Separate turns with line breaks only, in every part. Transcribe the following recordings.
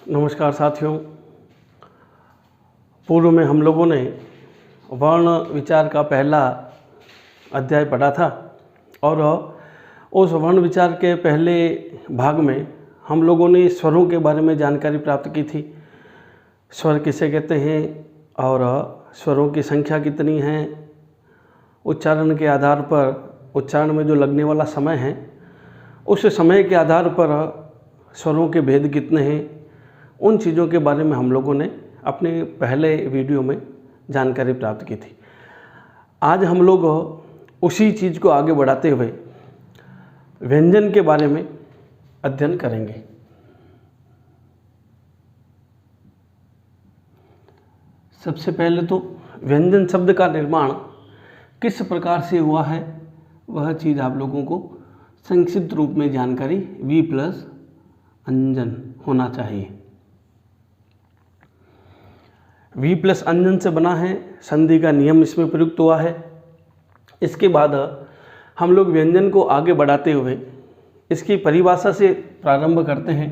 नमस्कार साथियों। पूर्व में हम लोगों ने वर्ण विचार का पहला अध्याय पढ़ा था और उस वर्ण विचार के पहले भाग में हम लोगों ने स्वरों के बारे में जानकारी प्राप्त की थी। स्वर किसे कहते हैं और स्वरों की संख्या कितनी है, उच्चारण के आधार पर उच्चारण में जो लगने वाला समय है उस समय के आधार पर स्वरों के भेद कितने हैं, उन चीज़ों के बारे में हम लोगों ने अपने पहले वीडियो में जानकारी प्राप्त की थी। आज हम लोग उसी चीज़ को आगे बढ़ाते हुए व्यंजन के बारे में अध्ययन करेंगे। सबसे पहले तो व्यंजन शब्द का निर्माण किस प्रकार से हुआ है वह चीज़ आप लोगों को संक्षिप्त रूप में जानकारी वी प्लस अंजन होना चाहिए। वी प्लस अंजन से बना है, संधि का नियम इसमें प्रयुक्त हुआ है। इसके बाद हम लोग व्यंजन को आगे बढ़ाते हुए इसकी परिभाषा से प्रारंभ करते हैं।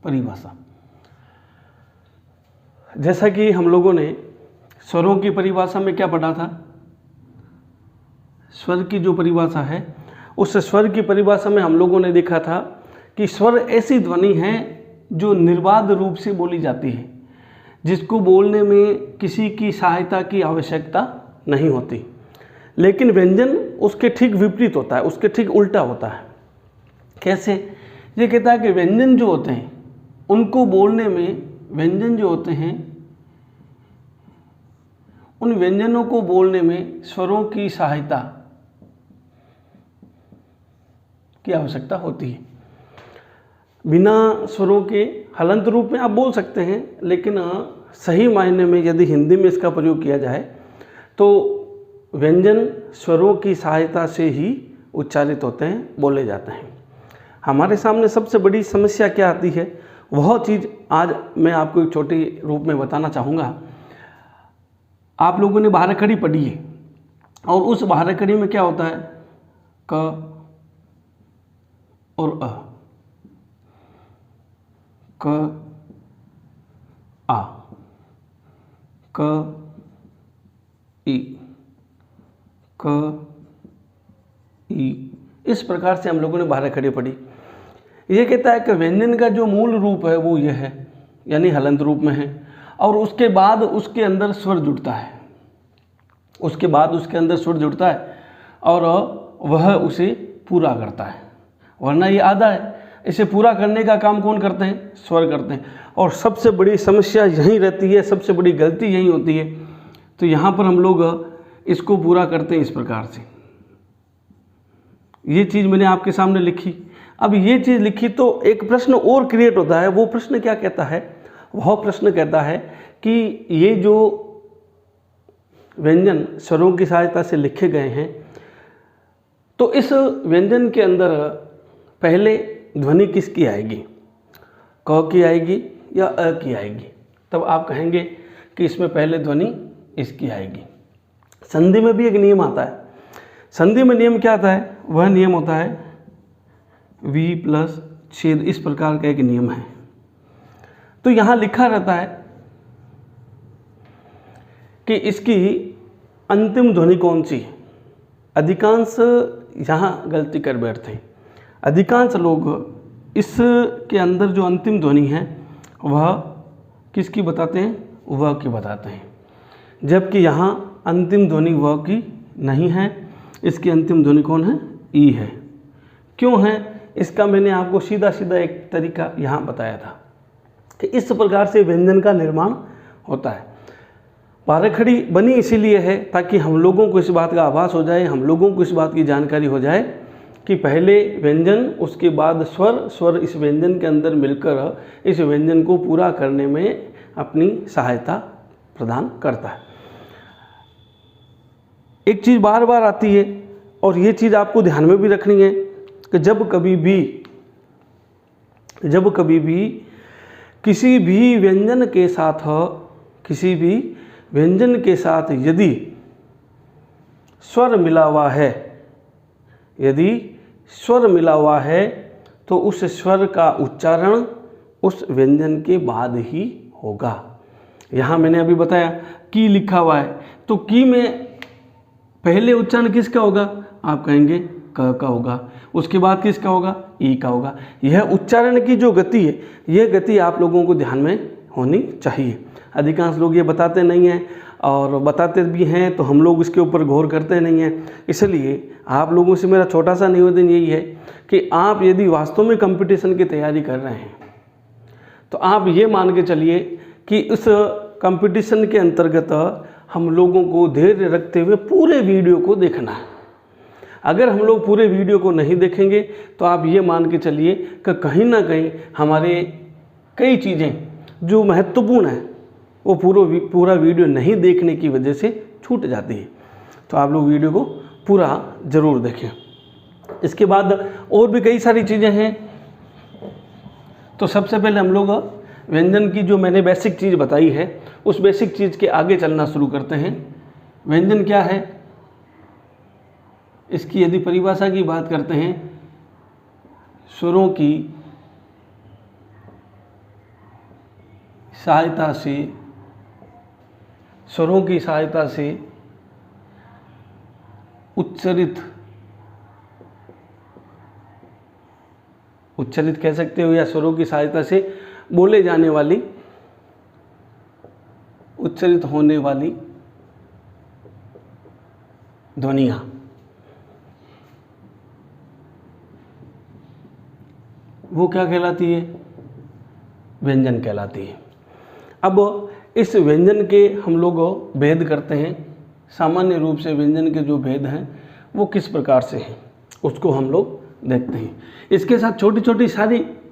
परिभाषा, जैसा कि हम लोगों ने स्वरों की परिभाषा में क्या पढ़ा था, स्वर की जो परिभाषा है उस स्वर की परिभाषा में हम लोगों ने देखा था कि स्वर ऐसी ध्वनि है जो निर्बाध रूप से बोली जाती है, जिसको बोलने में किसी की सहायता की आवश्यकता नहीं होती। लेकिन व्यंजन उसके ठीक विपरीत होता है, उसके ठीक उल्टा होता है। कैसे? ये कहता है कि व्यंजन जो होते हैं उनको बोलने में, व्यंजन जो होते हैं उन व्यंजनों को बोलने में स्वरों की सहायता की आवश्यकता होती है। बिना स्वरों के हलंत रूप में आप बोल सकते हैं, लेकिन सही मायने में यदि हिंदी में इसका प्रयोग किया जाए तो व्यंजन स्वरों की सहायता से ही उच्चारित होते हैं, बोले जाते हैं। हमारे सामने सबसे बड़ी समस्या क्या आती है वह चीज़ आज मैं आपको एक छोटी रूप में बताना चाहूँगा। आप लोगों ने बारहखड़ी पढ़ी है और उस बारहखड़ी में क्या होता है, क और अ, क आ, क ई, क ई, इस प्रकार से हम लोगों ने बारहखड़ी पढ़ी। ये कहता है कि व्यंजन का जो मूल रूप है वो यह है, यानी हलंत रूप में है, और उसके बाद उसके अंदर स्वर जुड़ता है, उसके बाद उसके अंदर स्वर जुड़ता है और वह उसे पूरा करता है। वरना ये आधा है, इसे पूरा करने का काम कौन करते हैं? स्वर करते हैं। और सबसे बड़ी समस्या यहीं रहती है, सबसे बड़ी गलती यहीं होती है। तो यहाँ पर हम लोग इसको पूरा करते हैं इस प्रकार से। ये चीज़ मैंने आपके सामने लिखी। अब ये चीज़ लिखी तो एक प्रश्न और क्रिएट होता है। वो प्रश्न क्या कहता है? वह प्रश्न कहता है कि ये जो व्यंजन स्वरों की सहायता से लिखे गए हैं तो इस व्यंजन के अंदर पहले ध्वनि किसकी आएगी, क की आएगी या अ की आएगी? तब आप कहेंगे कि इसमें पहले ध्वनि इसकी आएगी। संधि में भी एक नियम आता है। संधि में नियम क्या आता है? वह नियम होता है वी प्लस छेद, इस प्रकार का एक नियम है। तो यहाँ लिखा रहता है कि इसकी अंतिम ध्वनि कौन सी है। अधिकांश यहाँ गलती कर बैठते हैं। अधिकांश लोग इसके अंदर जो अंतिम ध्वनि है वह किसकी बताते हैं? वह की बताते हैं, जबकि यहाँ अंतिम ध्वनि वह की नहीं है। इसकी अंतिम ध्वनि कौन है? ई है। क्यों है? इसका मैंने आपको सीधा सीधा एक तरीका यहाँ बताया था कि इस प्रकार से व्यंजन का निर्माण होता है। बारहखड़ी बनी इसीलिए है ताकि हम लोगों को इस बात का आभास हो जाए, हम लोगों को इस बात की जानकारी हो जाए कि पहले व्यंजन, उसके बाद स्वर, स्वर इस व्यंजन के अंदर मिलकर इस व्यंजन को पूरा करने में अपनी सहायता प्रदान करता है। एक चीज़ बार बार आती है और ये चीज़ आपको ध्यान में भी रखनी है कि जब कभी भी किसी भी व्यंजन के साथ यदि स्वर मिला हुआ है, यदि स्वर मिला हुआ है तो उस स्वर का उच्चारण उस व्यंजन के बाद ही होगा। यहाँ मैंने अभी बताया की लिखा हुआ है, तो की में पहले उच्चारण किसका होगा? आप कहेंगे क का होगा, उसके बाद किसका होगा? ई का होगा। यह उच्चारण की जो गति है, यह गति आप लोगों को ध्यान में होनी चाहिए। अधिकांश लोग ये बताते नहीं हैं, और बताते भी हैं तो हम लोग इसके ऊपर गौर करते नहीं हैं। इसलिए आप लोगों से मेरा छोटा सा निवेदन यही है कि आप यदि वास्तव में कंपटीशन की तैयारी कर रहे हैं तो आप ये मान के चलिए कि उस कंपटीशन के अंतर्गत हम लोगों को धैर्य रखते हुए पूरे वीडियो को देखना है। अगर हम लोग पूरे वीडियो को नहीं देखेंगे तो आप ये मान के चलिए कि कहीं ना कहीं हमारे कई चीज़ें जो महत्वपूर्ण हैं वो पूरा वीडियो नहीं देखने की वजह से छूट जाती है। तो आप लोग वीडियो को पूरा ज़रूर देखें। इसके बाद और भी कई सारी चीज़ें हैं। तो सबसे पहले हम लोग व्यंजन की जो मैंने बेसिक चीज़ बताई है उस बेसिक चीज़ के आगे चलना शुरू करते हैं। व्यंजन क्या है, इसकी यदि परिभाषा की बात करते हैं, स्वरों की सहायता से उच्चरित कह सकते हो, या स्वरों की सहायता से बोले जाने वाली, उच्चरित होने वाली ध्वनियाँ वो क्या कहलाती है? व्यंजन कहलाती है। अब इस व्यंजन के हम लोग भेद करते हैं। सामान्य रूप से व्यंजन के जो भेद हैं वो किस प्रकार से हैं उसको हम लोग देखते हैं। इसके साथ छोटी छोटी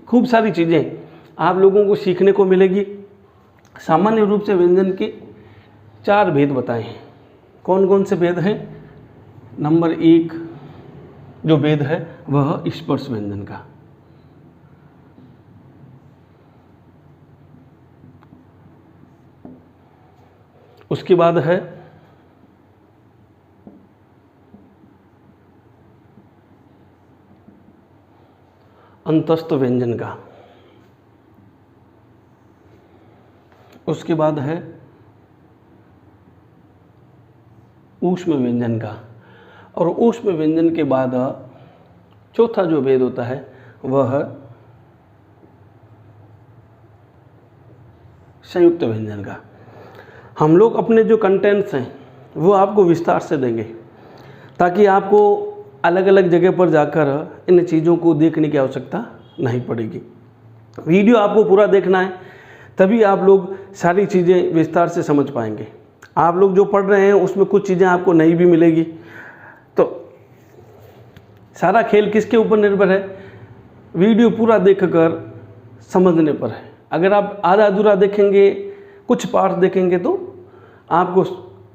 खूब सारी चीज़ें आप लोगों को सीखने को मिलेगी। सामान्य रूप से व्यंजन के 4 भेद बताए हैं। कौन कौन से भेद हैं? नंबर 1 जो भेद है वह स्पर्श व्यंजन का। उसके बाद है अंतस्थ व्यंजन का। उसके बाद है ऊष्म व्यंजन का। और ऊष्म व्यंजन के बाद चौथा जो भेद होता है वह संयुक्त व्यंजन का। हम लोग अपने जो कंटेंट्स हैं वो आपको विस्तार से देंगे ताकि आपको अलग अलग जगह पर जाकर इन चीज़ों को देखने की आवश्यकता नहीं पड़ेगी। वीडियो आपको पूरा देखना है, तभी आप लोग सारी चीज़ें विस्तार से समझ पाएंगे। आप लोग जो पढ़ रहे हैं उसमें कुछ चीज़ें आपको नहीं भी मिलेगी। तो सारा खेल किसके ऊपर निर्भर है? वीडियो पूरा देखकर समझने पर है। अगर आप आधा अधूरा देखेंगे, कुछ पार्ट देखेंगे तो आपको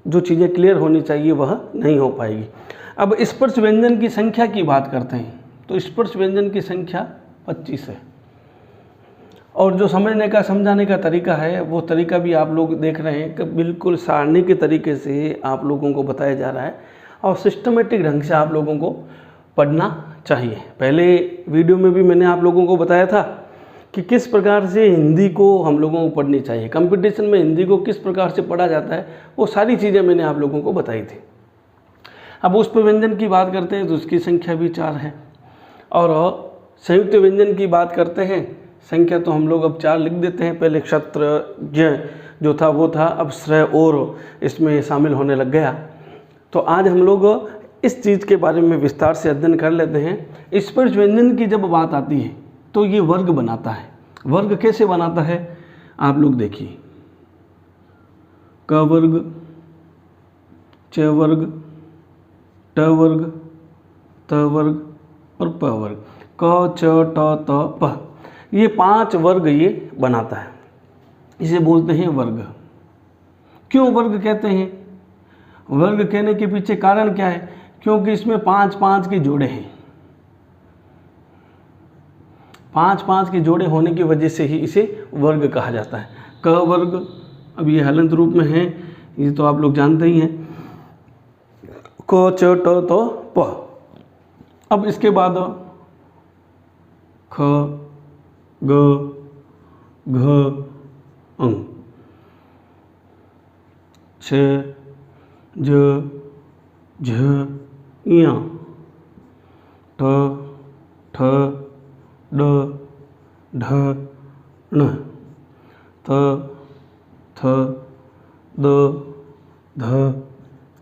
जो चीज़ें क्लियर होनी चाहिए वह नहीं हो पाएगी। अब स्पर्श व्यंजन की संख्या की बात करते हैं तो स्पर्श व्यंजन की संख्या 25 है। और जो समझने का समझाने का तरीका है वो तरीका भी आप लोग देख रहे हैं कि बिल्कुल सारणी के तरीके से आप लोगों को बताया जा रहा है और सिस्टमेटिक ढंग से आप लोगों को पढ़ना चाहिए। पहले वीडियो में भी मैंने आप लोगों को बताया था कि किस प्रकार से हिंदी को हम लोगों को पढ़नी चाहिए, कंपटीशन में हिंदी को किस प्रकार से पढ़ा जाता है, वो सारी चीज़ें मैंने आप लोगों को बताई थी। अब उस पर व्यंजन की बात करते हैं तो उसकी संख्या भी 4 है। और संयुक्त व्यंजन की बात करते हैं, संख्या तो हम लोग अब 4 लिख देते हैं। पहले क्षत्र ज जो था वो था, अब श्र और इसमें शामिल होने लग गया। तो आज हम लोग इस चीज़ के बारे में विस्तार से अध्ययन कर लेते हैं। स्पर्श व्यंजन की जब बात आती है तो ये वर्ग बनाता है। वर्ग कैसे बनाता है आप लोग देखिए, क वर्ग, च वर्ग, ट वर्ग, त वर्ग और प वर्ग। क च ट त प, ये 5 वर्ग ये बनाता है। इसे बोलते हैं वर्ग। क्यों वर्ग कहते हैं? वर्ग कहने के पीछे कारण क्या है? क्योंकि इसमें 5-5 के जोड़े हैं। 5-5 के जोड़े होने की वजह से ही इसे वर्ग कहा जाता है। क वर्ग, अब ये हलंत रूप में है, ये तो आप लोग जानते ही हैं। क च ट त प। अब इसके बाद ख, ग, घ, ङ, छ, ज, झ, ञ, ठ, ठ, ड, ढ, ण, थ, थ, द, ध,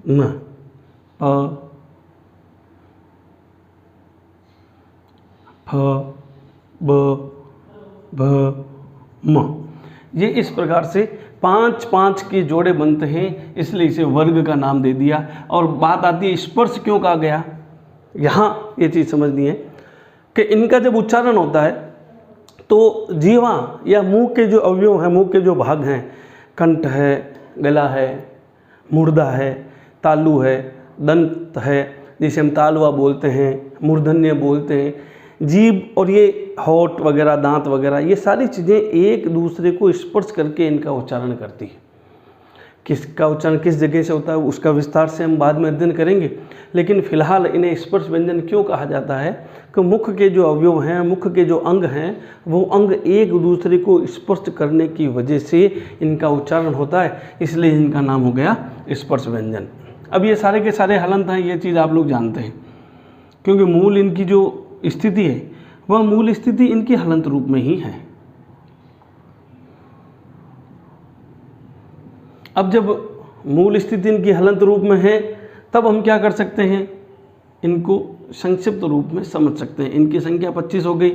न, प, फ, ब, भ, म। ये इस प्रकार से 5-5 के जोड़े बनते हैं, इसलिए इसे वर्ग का नाम दे दिया। और बात आती है स्पर्श क्यों कहा गया, यहाँ ये चीज़ समझनी है कि इनका जब उच्चारण होता है तो जीवा या मुंह के जो अवयव हैं, मुंह के जो भाग हैं, कंठ है, गला है, मुर्दा है, तालु है, दंत है, जिसे हम तालुआ बोलते हैं, मूर्धन्य बोलते हैं, जीभ और ये होठ वगैरह, दांत वगैरह, ये सारी चीज़ें एक दूसरे को स्पर्श करके इनका उच्चारण करती है। किसका उच्चारण किस जगह से होता है उसका विस्तार से हम बाद में अध्ययन करेंगे, लेकिन फिलहाल इन्हें स्पर्श व्यंजन क्यों कहा जाता है कि मुख के जो अवयव हैं, मुख के जो अंग हैं, वो अंग एक दूसरे को स्पर्श करने की वजह से इनका उच्चारण होता है, इसलिए इनका नाम हो गया स्पर्श व्यंजन। अब ये सारे के सारे हलंत हैं, ये चीज़ आप लोग जानते हैं, क्योंकि मूल इनकी जो स्थिति है वह मूल स्थिति इनकी हलंत रूप में ही है। अब जब मूल स्थिति इनकी हलंत रूप में है तब हम क्या कर सकते हैं, इनको संक्षिप्त रूप में समझ सकते हैं। इनकी संख्या 25 हो गई।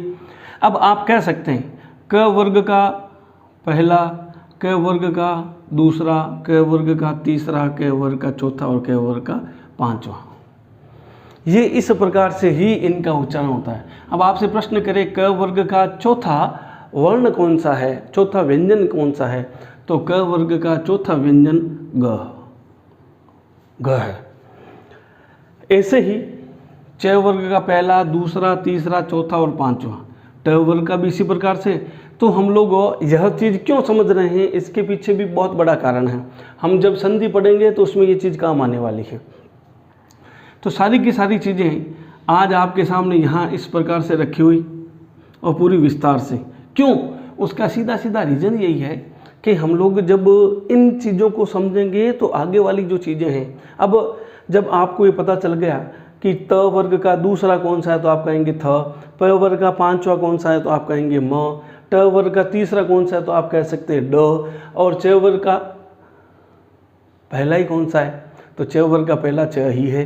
अब आप कह सकते हैं क वर्ग का पहला, क वर्ग का दूसरा, क वर्ग का तीसरा, क वर्ग का चौथा और क वर्ग का पांचवा। ये इस प्रकार से ही इनका उच्चारण होता है। अब आपसे प्रश्न करें क वर्ग का चौथा वर्ण कौन सा है, चौथा व्यंजन कौन सा है, तो क वर्ग का चौथा व्यंजन ग है। ऐसे ही च वर्ग का पहला, दूसरा, तीसरा, चौथा और पांचवा। ट वर्ग का भी इसी प्रकार से। तो हम लोग यह चीज़ क्यों समझ रहे हैं, इसके पीछे भी बहुत बड़ा कारण है। हम जब संधि पढ़ेंगे तो उसमें ये चीज़ काम आने वाली है। तो सारी की सारी चीज़ें आज आपके सामने यहाँ इस प्रकार से रखी हुई और पूरी विस्तार से। क्यों, उसका सीधा सीधा रीज़न यही है कि हम लोग जब इन चीज़ों को समझेंगे तो आगे वाली जो चीज़ें हैं, अब जब आपको ये पता चल गया कि त वर्ग का दूसरा कौन सा है तो आप कहेंगे थ, प वर्ग का पांचवा कौन सा है तो आप कहेंगे म, ट वर्ग का तीसरा कौन सा है तो आप कह सकते हैं ड, और च वर्ग का पहला ही कौन सा है तो च वर्ग का पहला च ही है।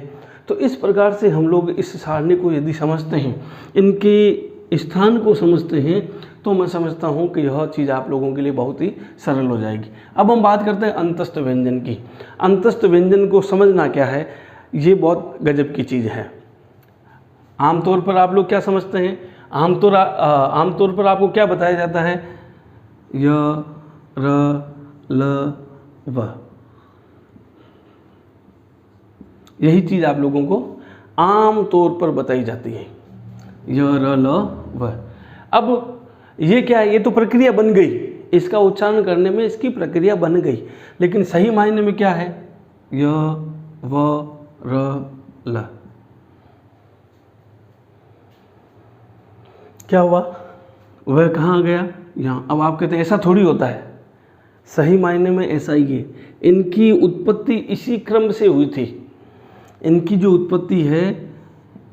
तो इस प्रकार से हम लोग इस सारणी को यदि समझते हैं, इनके स्थान को समझते हैं, तो मैं समझता हूँ कि यह चीज़ आप लोगों के लिए बहुत ही सरल हो जाएगी। अब हम बात करते हैं अंतस्थ व्यंजन की। अंतस्थ व्यंजन को समझना क्या है, ये बहुत गजब की चीज़ है। आमतौर पर आप लोग क्या समझते हैं, आमतौर पर आपको क्या बताया जाता है, य, र, ल, व। यही चीज़ आप लोगों को आम तौर पर बताई जाती है, य, र, ल, व। अब ये क्या है, ये तो प्रक्रिया बन गई, इसका उच्चारण करने में इसकी प्रक्रिया बन गई, लेकिन सही मायने में क्या है, य, व, र, ल। क्या हुआ, वह कहाँ गया, यहाँ। अब आप कहते हैं ऐसा थोड़ी होता है, सही मायने में ऐसा ही है। इनकी उत्पत्ति इसी क्रम से हुई थी, इनकी जो उत्पत्ति है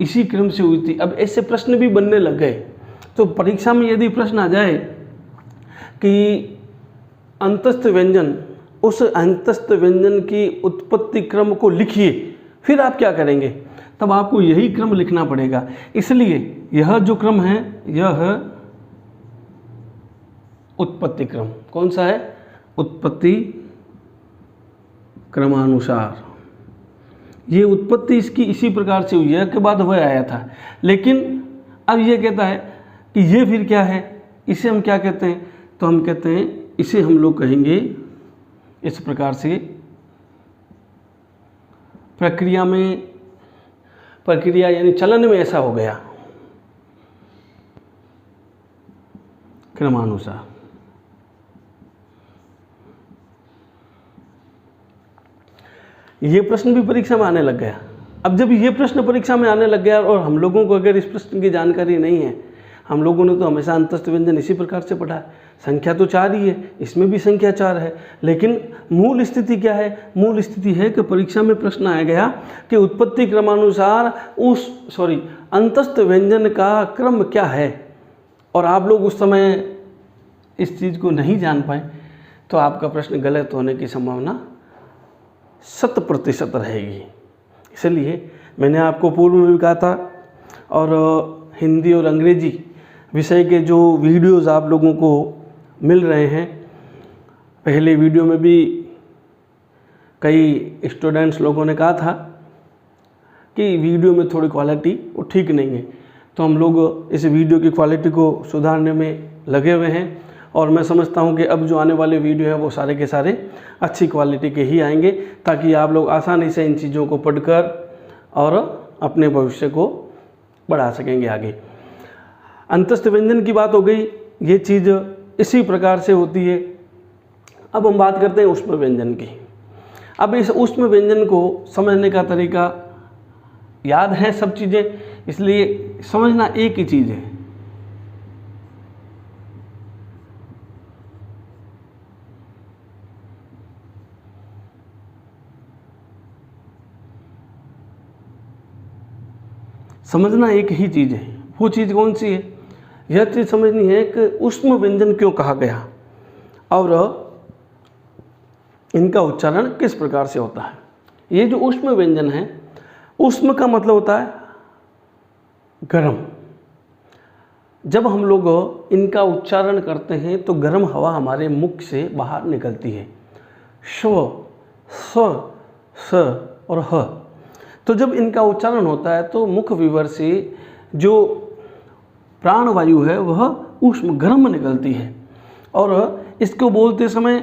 इसी क्रम से हुई थी। अब ऐसे प्रश्न भी बनने लग गए। तो परीक्षा में यदि प्रश्न आ जाए कि अंतस्थ व्यंजन, उस अंतस्थ व्यंजन की उत्पत्ति क्रम को लिखिए, फिर आप क्या करेंगे, तब आपको यही क्रम लिखना पड़ेगा। इसलिए यह जो क्रम है यह उत्पत्ति क्रम। कौन सा है, उत्पत्ति क्रमानुसार। ये उत्पत्ति इसकी इसी प्रकार से हुई है, के बाद वह आया था। लेकिन अब ये कहता है कि ये फिर क्या है, इसे हम क्या कहते हैं, तो हम कहते हैं इसे हम लोग कहेंगे इस प्रकार से, प्रक्रिया यानी चलन में ऐसा हो गया, क्रमानुसार। ये प्रश्न भी परीक्षा में आने लग गया। अब जब ये प्रश्न परीक्षा में आने लग गया और हम लोगों को अगर इस प्रश्न की जानकारी नहीं है, हम लोगों ने तो हमेशा अंतस्थ व्यंजन इसी प्रकार से पढ़ा है। संख्या तो 4 ही है, इसमें भी संख्या 4 है, लेकिन मूल स्थिति क्या है? मूल स्थिति है कि परीक्षा में प्रश्न आया गया कि उत्पत्ति क्रमानुसार अंतस्थ व्यंजन का क्रम क्या है, और आप लोग उस समय इस चीज़ को नहीं जान पाए तो आपका प्रश्न गलत होने की संभावना 100% रहेगी। इसलिए मैंने आपको पूर्व में भी कहा था, और हिंदी और अंग्रेजी विषय के जो वीडियोज़ आप लोगों को मिल रहे हैं, पहले वीडियो में भी कई स्टूडेंट्स लोगों ने कहा था कि वीडियो में थोड़ी क्वालिटी वो ठीक नहीं है, तो हम लोग इस वीडियो की क्वालिटी को सुधारने में लगे हुए हैं, और मैं समझता हूं कि अब जो आने वाले वीडियो हैं वो सारे के सारे अच्छी क्वालिटी के ही आएंगे, ताकि आप लोग आसानी से इन चीज़ों को पढ़कर और अपने भविष्य को बढ़ा सकेंगे आगे। अंतस्थ व्यंजन की बात हो गई, ये चीज़ इसी प्रकार से होती है। अब हम बात करते हैं ऊष्म व्यंजन की। अब इस ऊष्म व्यंजन को समझने का तरीका याद है सब चीज़ें, इसलिए समझना एक ही चीज़ है। समझना एक ही चीज़ है। वो चीज़ कौन सी है? यह चीज़ समझनी है कि ऊष्म व्यंजन क्यों कहा गया और इनका उच्चारण किस प्रकार से होता है। ये जो ऊष्म व्यंजन है, ऊष्म का मतलब होता है गर्म। जब हम लोग इनका उच्चारण करते हैं तो गर्म हवा हमारे मुख से बाहर निकलती है। स्व, स, स और ह। तो जब इनका उच्चारण होता है तो मुख विवर से जो प्राणवायु है वह ऊष्म गर्म निकलती है, और इसको बोलते समय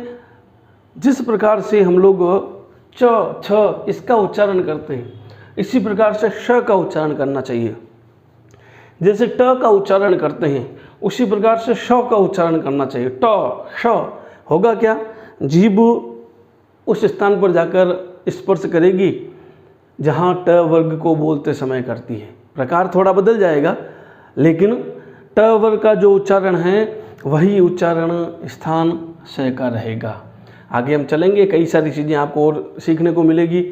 जिस प्रकार से हम लोग च, छ इसका उच्चारण करते हैं, इसी प्रकार से श का उच्चारण करना चाहिए। जैसे ट का उच्चारण करते हैं उसी प्रकार से श का उच्चारण करना चाहिए। ट, श होगा क्या? जीभ उस स्थान पर जाकर स्पर्श करेगी जहाँ ट वर्ग को बोलते समय करती है। प्रकार थोड़ा बदल जाएगा, लेकिन ट वर्ग का जो उच्चारण है वही उच्चारण स्थान स का रहेगा। आगे हम चलेंगे, कई सारी चीज़ें आपको और सीखने को मिलेगी।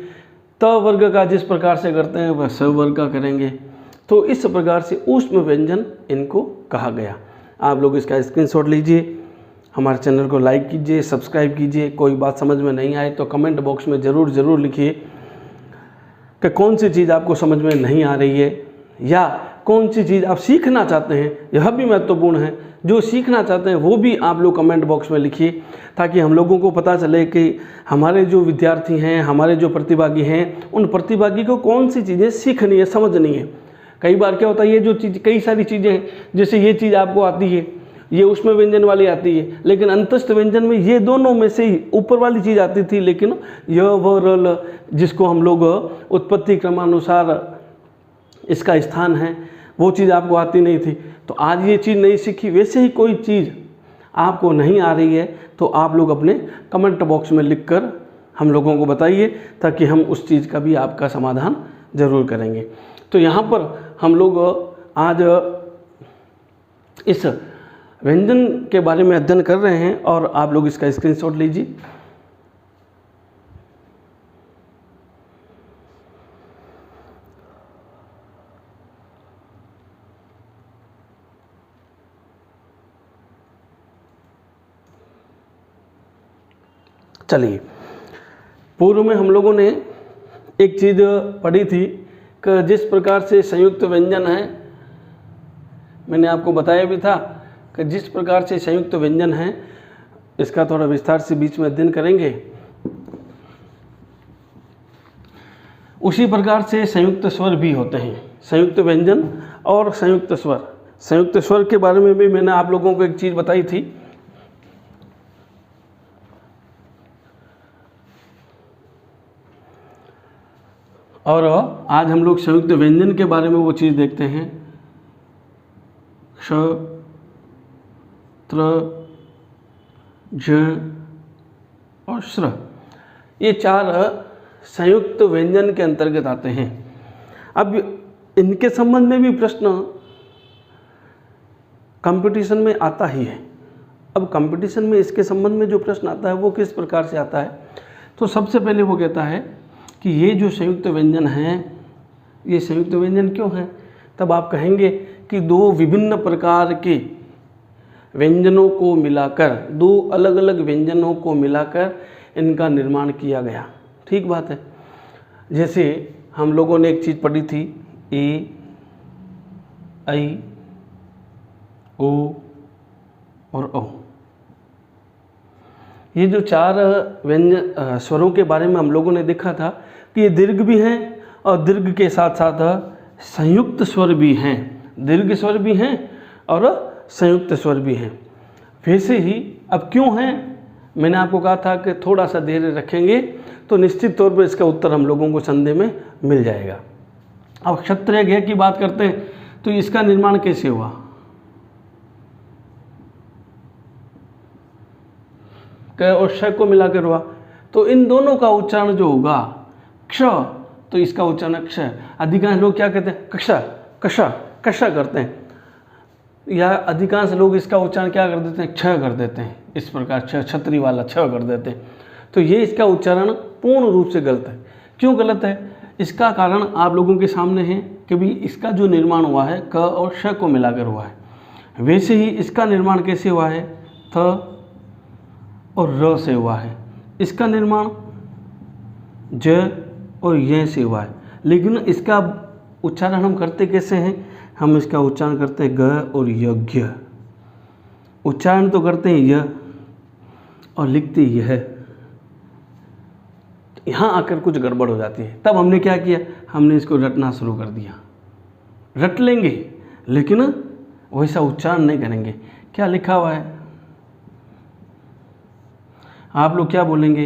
त वर्ग का जिस प्रकार से करते हैं वह स वर्ग का करेंगे। तो इस प्रकार से ऊष्म व्यंजन इनको कहा गया। आप लोग इसका स्क्रीनशॉट लीजिए, हमारे चैनल को लाइक कीजिए, सब्सक्राइब कीजिए। कोई बात समझ में नहीं आए तो कमेंट बॉक्स में ज़रूर लिखिए कि कौन सी चीज़ आपको समझ में नहीं आ रही है या कौन सी चीज़ आप सीखना चाहते हैं। यह भी महत्वपूर्ण है, जो सीखना चाहते हैं वो भी आप लोग कमेंट बॉक्स में लिखिए, ताकि हम लोगों को पता चले कि हमारे जो विद्यार्थी हैं, हमारे जो प्रतिभागी हैं, उन प्रतिभागी को कौन सी चीज़ें सीखनी है, समझनी है। कई बार क्या होता है, ये जो चीज़, कई सारी चीज़ें हैं, जैसे ये चीज़ आपको आती है, ये ऊष्म व्यंजन वाली आती है, लेकिन अंतस्थ व्यंजन में ये दोनों में से ही ऊपर वाली चीज़ आती थी, लेकिन य व रल जिसको हम लोग उत्पत्ति क्रमानुसार इसका स्थान है, वो चीज़ आपको आती नहीं थी। तो आज ये चीज़ नहीं सीखी। वैसे ही कोई चीज़ आपको नहीं आ रही है तो आप लोग अपने कमेंट बॉक्स में लिखकर हम लोगों को बताइए, ताकि हम उस चीज़ का भी आपका समाधान ज़रूर करेंगे। तो यहाँ पर हम लोग आज इस व्यंजन के बारे में अध्ययन कर रहे हैं, और आप लोग इसका स्क्रीनशॉट लीजिए। चलिए, पूर्व में हम लोगों ने एक चीज़ पढ़ी थी कि जिस प्रकार से संयुक्त व्यंजन है, मैंने आपको बताया भी था कि जिस प्रकार से संयुक्त व्यंजन है, इसका थोड़ा विस्तार से बीच में अध्ययन करेंगे। उसी प्रकार से संयुक्त स्वर भी होते हैं, संयुक्त व्यंजन और संयुक्त स्वर। संयुक्त स्वर के बारे में भी मैंने आप लोगों को एक चीज़ बताई थी, और आज हम लोग संयुक्त व्यंजन के बारे में वो चीज़ देखते हैं। श, त्र, ज और श्र, ये 4 संयुक्त व्यंजन के अंतर्गत आते हैं। अब इनके संबंध में भी प्रश्न कंपटीशन में आता ही है। अब कंपटीशन में इसके संबंध में जो प्रश्न आता है वो किस प्रकार से आता है, तो सबसे पहले वो कहता है कि ये जो संयुक्त व्यंजन हैं, ये संयुक्त व्यंजन क्यों हैं। तब आप कहेंगे कि दो विभिन्न प्रकार के व्यंजनों को मिलाकर, दो अलग अलग व्यंजनों को मिलाकर इनका निर्माण किया गया। ठीक बात है। जैसे हम लोगों ने एक चीज़ पढ़ी थी, ए, आई, ओ और औ। ये जो चार व्यंजन स्वरों के बारे में हम लोगों ने देखा था कि ये दीर्घ भी हैं और दीर्घ के साथ साथ संयुक्त स्वर भी हैं। दीर्घ स्वर भी हैं और संयुक्त स्वर भी हैं। वैसे ही अब क्यों हैं, मैंने आपको कहा था कि थोड़ा सा धैर्य रखेंगे तो निश्चित तौर पर इसका उत्तर हम लोगों को संदेह में मिल जाएगा। अब क्षत्रिय ज्ञ की बात करते हैं तो इसका निर्माण कैसे हुआ। क और श को मिलाकर हुआ, तो इन दोनों का उच्चारण जो होगा क्ष, तो इसका उच्चारण क्ष। अधिकांश लोग क्या कहते हैं, कक्षा कक्षा कक्षा करते हैं, या अधिकांश लोग इसका उच्चारण क्या कर देते हैं, क्ष कर देते हैं। इस प्रकार क्ष, छतरी वाला क्ष कर देते हैं। तो ये इसका उच्चारण पूर्ण रूप से गलत है। क्यों गलत है, इसका कारण आप लोगों के सामने है कि भी इसका जो निर्माण हुआ है क और श को मिलाकर हुआ है। वैसे ही इसका निर्माण कैसे हुआ है, थ और र से हुआ है। इसका निर्माण ज और य से हुआ है। लेकिन इसका उच्चारण हम करते कैसे हैं, हम इसका उच्चारण करते हैं ग और यज्ञ। उच्चारण तो करते हैं य और लिखते यह। यहाँ आकर कुछ गड़बड़ हो जाती है। तब हमने क्या किया, हमने इसको रटना शुरू कर दिया। रट लेंगे लेकिन वैसा उच्चारण नहीं करेंगे। क्या लिखा हुआ है, आप लोग क्या बोलेंगे,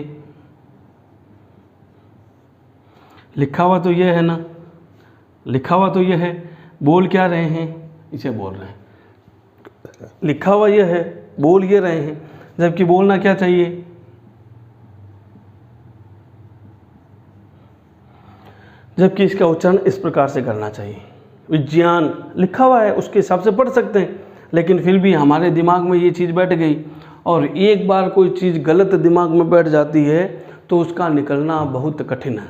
लिखा हुआ तो यह है ना, लिखा हुआ तो यह है, बोल क्या रहे हैं, इसे बोल रहे हैं। लिखा हुआ यह है, बोल ये रहे हैं, जबकि बोलना क्या चाहिए, जबकि इसका उच्चारण इस प्रकार से करना चाहिए। विज्ञान लिखा हुआ है, उसके हिसाब से पढ़ सकते हैं, लेकिन फिर भी हमारे दिमाग में ये चीज़ बैठ गई। और एक बार कोई चीज़ गलत दिमाग में बैठ जाती है तो उसका निकलना बहुत कठिन है,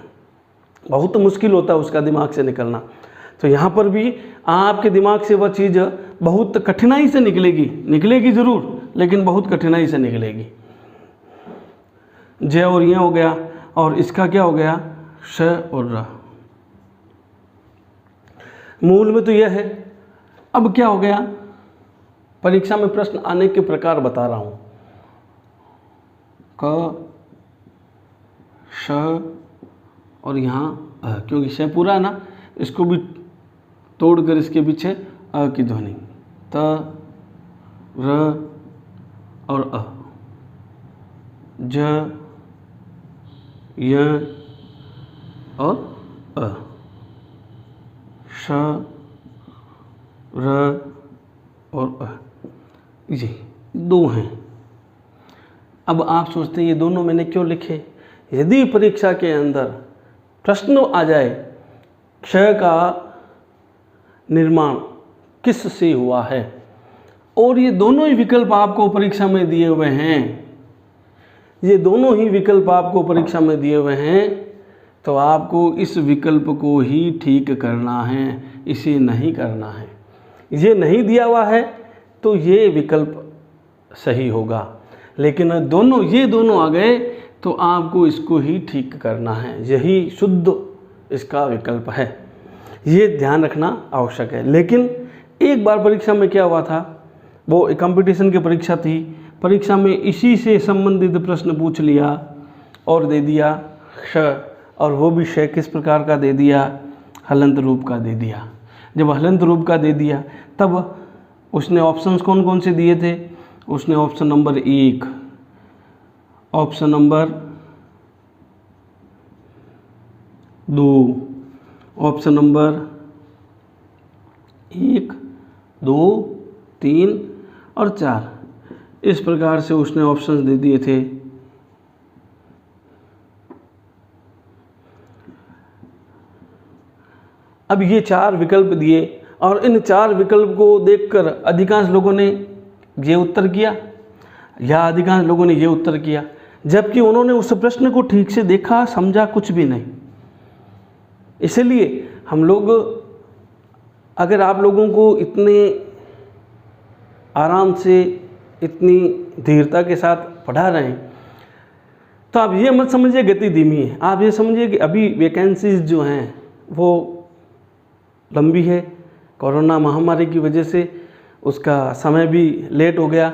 बहुत मुश्किल होता है उसका दिमाग से निकलना। तो यहाँ पर भी आपके दिमाग से वह चीज़ बहुत कठिनाई से निकलेगी, निकलेगी ज़रूर, लेकिन बहुत कठिनाई से निकलेगी। ज और ये हो गया, और इसका क्या हो गया, श और र। मूल में तो यह है। अब क्या हो गया, परीक्षा में प्रश्न आने के प्रकार बता रहा हूँ। क, श और यहाँ अ, क्योंकि श पूरा है ना, इसको भी तोड़कर इसके पीछे अ की ध्वनि, त, र और अ, ज, य और अ, श, र और अ, ये दो हैं। अब आप सोचते हैं ये दोनों मैंने क्यों लिखे। यदि परीक्षा के अंदर प्रश्न आ जाए क्ष का निर्माण किस से हुआ है, और ये दोनों ही विकल्प आपको परीक्षा में दिए हुए हैं, ये दोनों ही विकल्प आपको परीक्षा में दिए हुए हैं, तो आपको इस विकल्प को ही ठीक करना है, इसे नहीं करना है। ये नहीं दिया हुआ है तो ये विकल्प सही होगा, लेकिन दोनों, ये दोनों आ गए तो आपको इसको ही ठीक करना है, यही शुद्ध इसका विकल्प है। ये ध्यान रखना आवश्यक है। लेकिन एक बार परीक्षा में क्या हुआ था, वो एक कंपटीशन की परीक्षा थी, परीक्षा में इसी से संबंधित प्रश्न पूछ लिया और दे दिया श, और वो भी श किस प्रकार का दे दिया, हलंत रूप का दे दिया। जब हलंत रूप का दे दिया तब उसने ऑप्शंस कौन कौन से दिए थे, उसने option number 1, option number 2, option number 1, 2, 3 और 4, इस प्रकार से उसने ऑप्शंस दे दिए थे। अब ये 4 विकल्प दिए और इन 4 विकल्प को देखकर अधिकांश लोगों ने ये उत्तर किया या अधिकांश लोगों ने ये उत्तर किया, जबकि उन्होंने उस प्रश्न को ठीक से देखा समझा कुछ भी नहीं। इसलिए हम लोग, अगर आप लोगों को इतने आराम से इतनी धीरता के साथ पढ़ा रहे हैं, तो आप ये मत समझिए गति धीमी है, आप ये समझिए कि अभी वैकेंसीज जो हैं वो लंबी है। कोरोना महामारी की वजह से उसका समय भी लेट हो गया।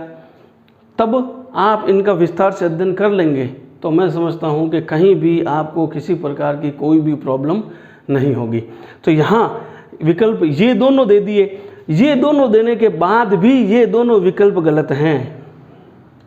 तब आप इनका विस्तार से अध्ययन कर लेंगे तो मैं समझता हूँ कि कहीं भी आपको किसी प्रकार की कोई भी प्रॉब्लम नहीं होगी। तो यहाँ विकल्प ये दोनों दे दिए, ये दोनों देने के बाद भी ये दोनों विकल्प गलत हैं।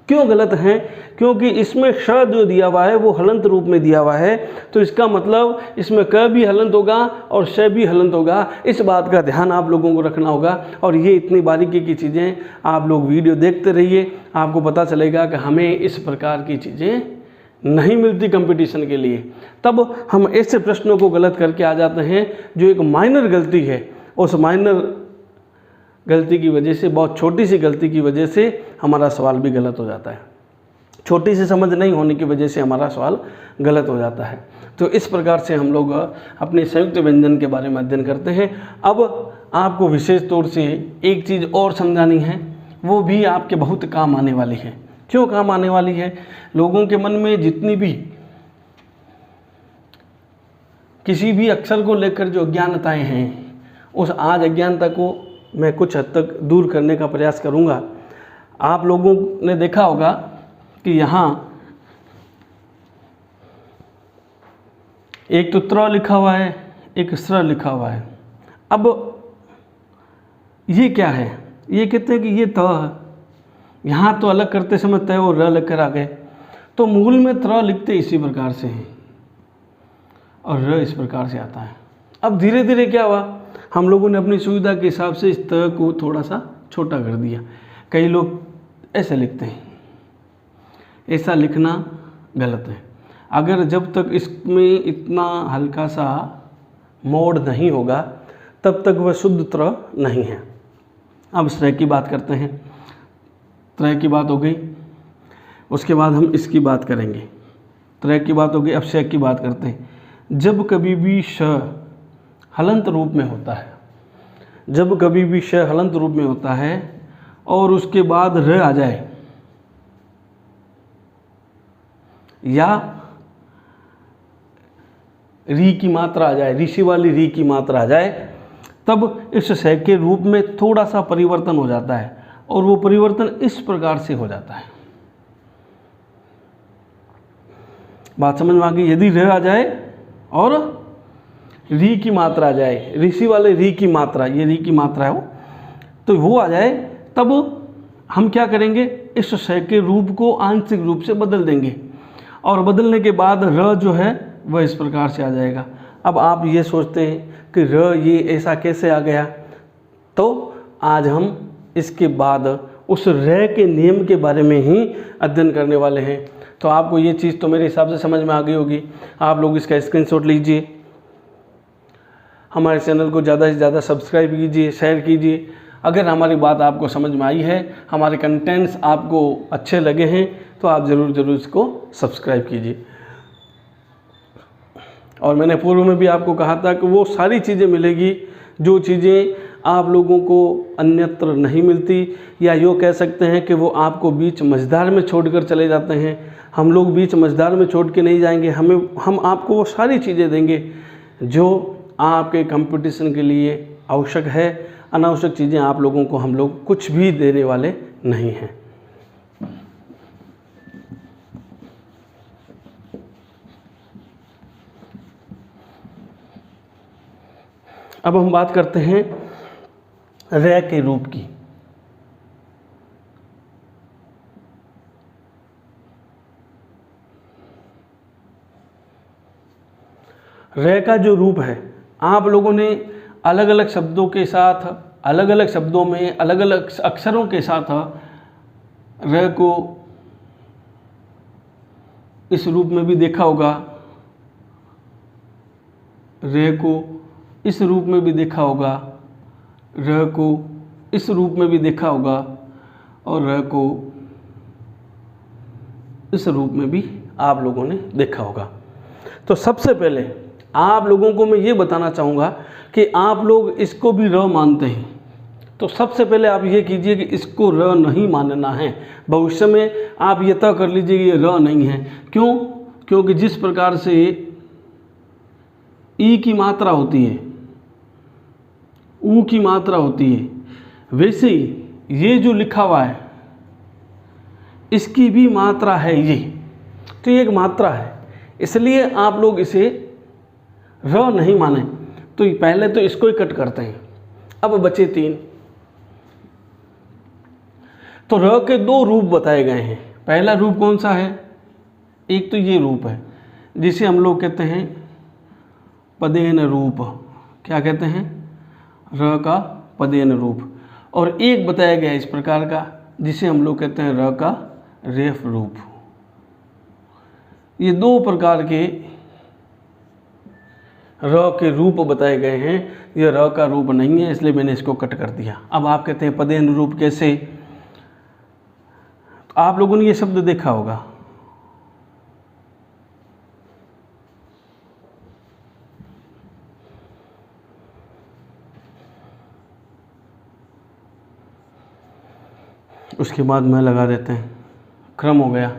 क्यों गलत हैं? क्योंकि इसमें श जो दिया हुआ है वो हलंत रूप में दिया हुआ है, तो इसका मतलब इसमें क भी हलंत होगा और श भी हलंत होगा। इस बात का ध्यान आप लोगों को रखना होगा। और ये इतनी बारीकी की चीज़ें आप लोग वीडियो देखते रहिए, आपको पता चलेगा कि हमें इस प्रकार की चीज़ें नहीं मिलती कंपटीशन के लिए। तब हम ऐसे प्रश्नों को गलत करके आ जाते हैं जो एक माइनर गलती है, उस माइनर गलती की वजह से, बहुत छोटी सी गलती की वजह से हमारा सवाल भी गलत हो जाता है। छोटी सी समझ नहीं होने की वजह से हमारा सवाल गलत हो जाता है। तो इस प्रकार से हम लोग अपने संयुक्त व्यंजन के बारे में अध्ययन करते हैं। अब आपको विशेष तौर से एक चीज़ और समझानी है, वो भी आपके बहुत काम आने वाली है। क्यों काम आने वाली है? लोगों के मन में जितनी भी किसी भी अक्षर को लेकर जो अज्ञानताएँ हैं, उस आज अज्ञानता को मैं कुछ हद तक दूर करने का प्रयास करूंगा। आप लोगों ने देखा होगा कि यहाँ एक तो त्र लिखा हुआ है, एक स्र लिखा हुआ है। अब ये क्या है? ये कहते हैं कि ये त है। यहाँ तो अलग करते समय तय और र लेकर आ गए, तो मूल में त्र लिखते इसी प्रकार से हैं और र इस प्रकार से आता है। अब धीरे धीरे क्या हुआ, हम लोगों ने अपनी सुविधा के हिसाब से इस त को थोड़ा सा छोटा कर दिया। कई लोग ऐसे लिखते हैं, ऐसा लिखना गलत है। अगर जब तक इसमें इतना हल्का सा मोड़ नहीं होगा तब तक वह शुद्ध त्र नहीं है। अब श्रेय की बात करते हैं। त्रय की बात हो गई, उसके बाद हम इसकी बात करेंगे। त्रय की बात हो गई, अब शय की बात करते हैं। जब कभी भी श हलंत रूप में होता है, जब कभी भी श हलंत रूप में होता है और उसके बाद र आ जाए या री की मात्रा आ जाए, ऋषि वाली री की मात्रा आ जाए, तब इस श के रूप में थोड़ा सा परिवर्तन हो जाता है और वो परिवर्तन इस प्रकार से हो जाता है। बात समझ में आ गई? यदि र आ जाए और री की मात्रा आ जाए, ऋषि वाले री की मात्रा, ये री की मात्रा है वो, तो वो आ जाए, तब हम क्या करेंगे, इस श के रूप को आंशिक रूप से बदल देंगे और बदलने के बाद र जो है वह इस प्रकार से आ जाएगा। अब आप ये सोचते हैं कि र ये ऐसा कैसे आ गया, तो आज हम इसके बाद उस र के नियम के बारे में ही अध्ययन करने वाले हैं। तो आपको ये चीज़ तो मेरे हिसाब से समझ में आ गई होगी। आप लोग इसका स्क्रीनशॉट लीजिए, हमारे चैनल को ज़्यादा से ज़्यादा सब्सक्राइब कीजिए, शेयर कीजिए। अगर हमारी बात आपको समझ में आई है, हमारे कंटेंट्स आपको अच्छे लगे हैं, तो आप ज़रूर इसको सब्सक्राइब कीजिए। और मैंने पूर्व में भी आपको कहा था कि वो सारी चीज़ें मिलेगी जो चीज़ें आप लोगों को अन्यत्र नहीं मिलती, या यूँ कह सकते हैं कि वो आपको बीच मझधार में छोड़कर चले जाते हैं। हम लोग बीच मझधार में छोड़ के नहीं जाएंगे, हम आपको वो सारी चीज़ें देंगे जो आपके कंपटीशन के लिए आवश्यक है। अनावश्यक चीज़ें आप लोगों को हम लोग कुछ भी देने वाले नहीं हैं। अब हम बात करते हैं रे के रूप की। रे का जो रूप है, आप लोगों ने अलग अलग शब्दों के साथ, अलग अलग शब्दों में अलग अलग अक्षरों के साथ रे को इस रूप में भी देखा होगा। रे को इस रूप में भी देखा होगा, र को इस रूप में भी देखा होगा और र को इस रूप में भी आप लोगों ने देखा होगा। तो सबसे पहले आप लोगों को मैं ये बताना चाहूँगा कि आप लोग इसको भी र मानते हैं, तो सबसे पहले आप ये कीजिए कि इसको र नहीं मानना है। भविष्य में आप ये तय कर लीजिए कि ये र नहीं है। क्यों? क्योंकि जिस प्रकार से ई की मात्रा होती है, ऊ की मात्रा होती है, वैसे ही ये जो लिखा हुआ है इसकी भी मात्रा है ये, तो ये एक मात्रा है, इसलिए आप लोग इसे र नहीं माने। तो पहले तो इसको ही कट करते हैं। अब बचे 3। तो र के 2 रूप बताए गए हैं। पहला रूप कौन सा है? एक तो ये रूप है जिसे हम लोग कहते हैं पदेन रूप। क्या कहते हैं? र का पदेन रूप। और एक बताया गया इस प्रकार का जिसे हम लोग कहते हैं र का रेफ रूप। ये 2 प्रकार के र के रूप बताए गए हैं। ये र का रूप नहीं है, इसलिए मैंने इसको कट कर दिया। अब आप कहते हैं पदेन रूप कैसे? आप लोगों ने ये शब्द देखा होगा, उसके बाद मैं लगा देते हैं, क्रम हो गया।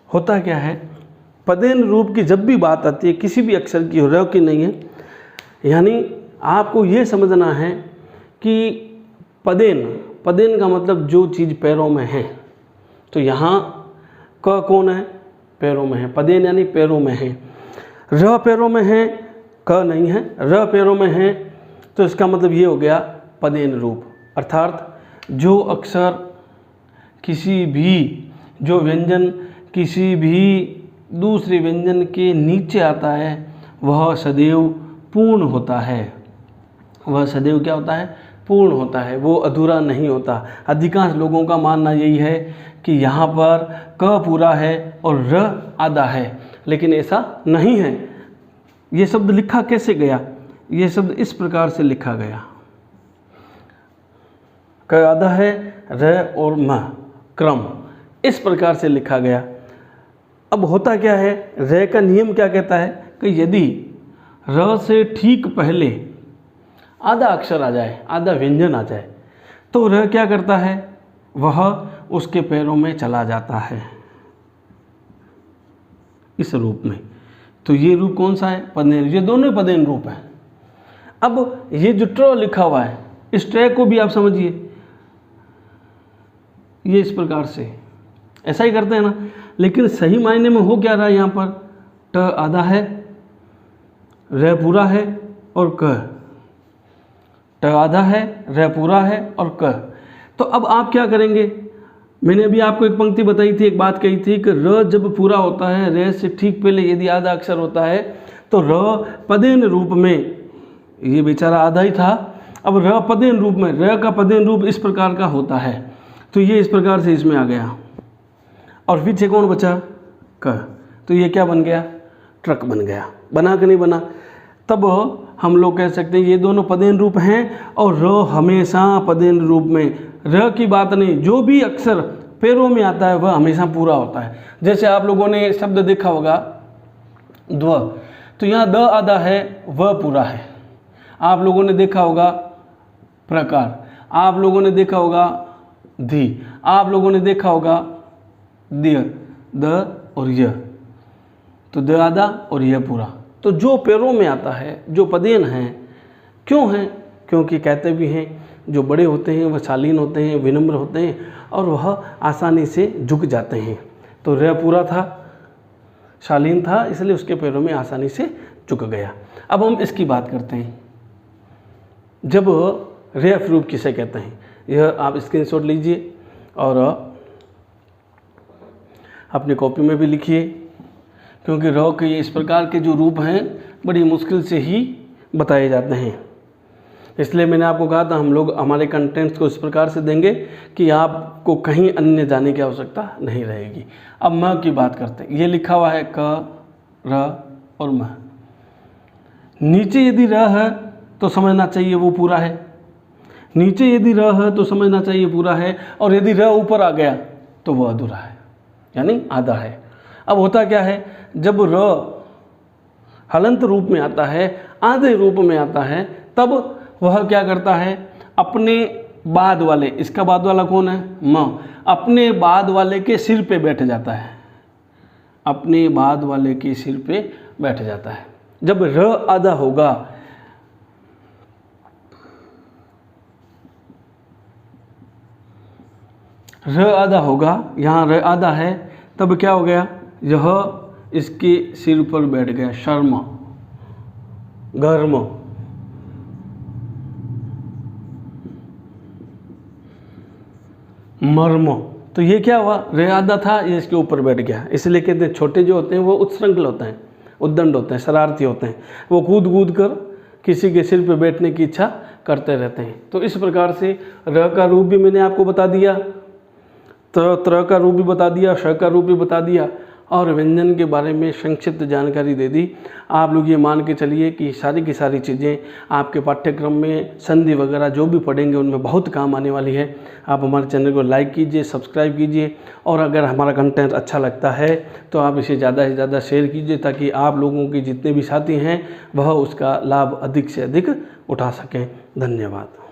होता क्या है, पदेन रूप की जब भी बात आती है किसी भी अक्षर की, र की नहीं है, यानी आपको ये समझना है कि पदेन का मतलब जो चीज़ पैरों में है। तो यहाँ क कौन है? पैरों में है। पदेन यानी पैरों में है। र पैरों में है, क नहीं है। र पैरों में है तो इसका मतलब ये हो गया पदेन रूप। अर्थात जो अक्षर किसी भी, जो व्यंजन किसी भी दूसरे व्यंजन के नीचे आता है वह सदैव पूर्ण होता है। वह सदैव क्या होता है? पूर्ण होता है, वो अधूरा नहीं होता। अधिकांश लोगों का मानना यही है कि यहाँ पर क पूरा है और र आधा है, लेकिन ऐसा नहीं है। ये शब्द लिखा कैसे गया? ये शब्द इस प्रकार से लिखा गया, क आधा है, र और म क्रम, इस प्रकार से लिखा गया। अब होता क्या है, र का नियम क्या कहता है कि यदि र से ठीक पहले आधा अक्षर आ जाए, आधा व्यंजन आ जाए, तो र क्या करता है? वह उसके पैरों में चला जाता है इस रूप में। तो ये रूप कौन सा है? पदेन। ये दोनों ही पदेन रूप हैं। अब ये जो ट्र लिखा हुआ है, इस ट्र को भी आप समझिए, ये इस प्रकार से ऐसा ही करते हैं ना, लेकिन सही मायने में हो क्या रहा है यहाँ पर? ट आधा है, र पूरा है और क। ट आधा है, र पूरा है और क। तो अब आप क्या करेंगे? मैंने अभी आपको एक पंक्ति बताई थी, एक बात कही थी कि र जब पूरा होता है, र से ठीक पहले यदि आधा अक्षर होता है तो र पदेन रूप में, ये बेचारा आधा ही था, अब र पदेन रूप में, र का पदेन रूप इस प्रकार का होता है। तो ये इस प्रकार से इसमें आ गया और पीछे कौन बचा? क। तो ये क्या बन गया? ट्रक बन गया। बना कि नहीं बना? तब हम लोग कह सकते हैं ये दोनों पदेन रूप हैं और र हमेशा पदेन रूप में। र की बात नहीं, जो भी अक्षर पैरों में आता है वह हमेशा पूरा होता है। जैसे आप लोगों ने शब्द देखा होगा द्व, तो यहाँ द आधा है, वह पूरा है। आप लोगों ने देखा होगा प्रकार, आप लोगों ने देखा होगा धी, आप लोगों ने देखा होगा दिय, द और य, तो द आधा और यह पूरा। तो जो पैरों में आता है, जो पदेन हैं, क्यों हैं? क्योंकि कहते भी हैं जो बड़े होते हैं वह शालीन होते हैं, विनम्र होते हैं और वह आसानी से झुक जाते हैं। तो र पूरा था, शालीन था, इसलिए उसके पैरों में आसानी से झुक गया। अब हम इसकी बात करते हैं, जब रेफ रूप किसे कहते हैं, यह आप स्क्रीनशॉट लीजिए और अपनी कॉपी में भी लिखिए, क्योंकि र के इस प्रकार के जो रूप हैं बड़ी मुश्किल से ही बताए जाते हैं। इसलिए मैंने आपको कहा था हम लोग हमारे कंटेंट्स को इस प्रकार से देंगे कि आपको कहीं अन्य जाने की आवश्यकता नहीं रहेगी। अब म की बात करते हैं। ये लिखा हुआ है क, र और म। नीचे यदि र है तो समझना चाहिए वो पूरा है, नीचे यदि र है तो समझना चाहिए पूरा है, और यदि र ऊपर आ गया तो वो अधूरा है, यानी आधा है। अब होता क्या है, जब र हलंत रूप में आता है, आधे रूप में आता है, तब वह क्या करता है, अपने बाद वाले, इसका बाद वाला कौन है, म, अपने बाद वाले के सिर पे बैठ जाता है, अपने बाद वाले के सिर पे बैठ जाता है। जब र आधा होगा, र आधा होगा, यहाँ र आधा है, तब क्या हो गया, यह इसके सिर पर बैठ गया, शर्म, गर्म, मर्म। तो ये क्या हुआ, रे आधा था, ये इसके ऊपर बैठ गया। इसलिए कहते हैं छोटे जो होते हैं वो उत्सृंखल होते हैं, उद्दंड होते हैं, शरारती होते हैं, वो कूद कूद कर किसी के सिर पे बैठने की इच्छा करते रहते हैं। तो इस प्रकार से र का रूप भी मैंने आपको बता दिया, त्र का रूप भी बता दिया, श का रूप भी बता दिया, और व्यंजन के बारे में संक्षिप्त जानकारी दे दी। आप लोग ये मान के चलिए कि सारी की सारी चीज़ें आपके पाठ्यक्रम में संधि वगैरह जो भी पढ़ेंगे उनमें बहुत काम आने वाली है। आप हमारे चैनल को लाइक कीजिए, सब्सक्राइब कीजिए, और अगर हमारा कंटेंट अच्छा लगता है तो आप इसे ज़्यादा से ज़्यादा शेयर कीजिए, ताकि आप लोगों के जितने भी साथी हैं वह उसका लाभ अधिक से अधिक उठा सकें। धन्यवाद।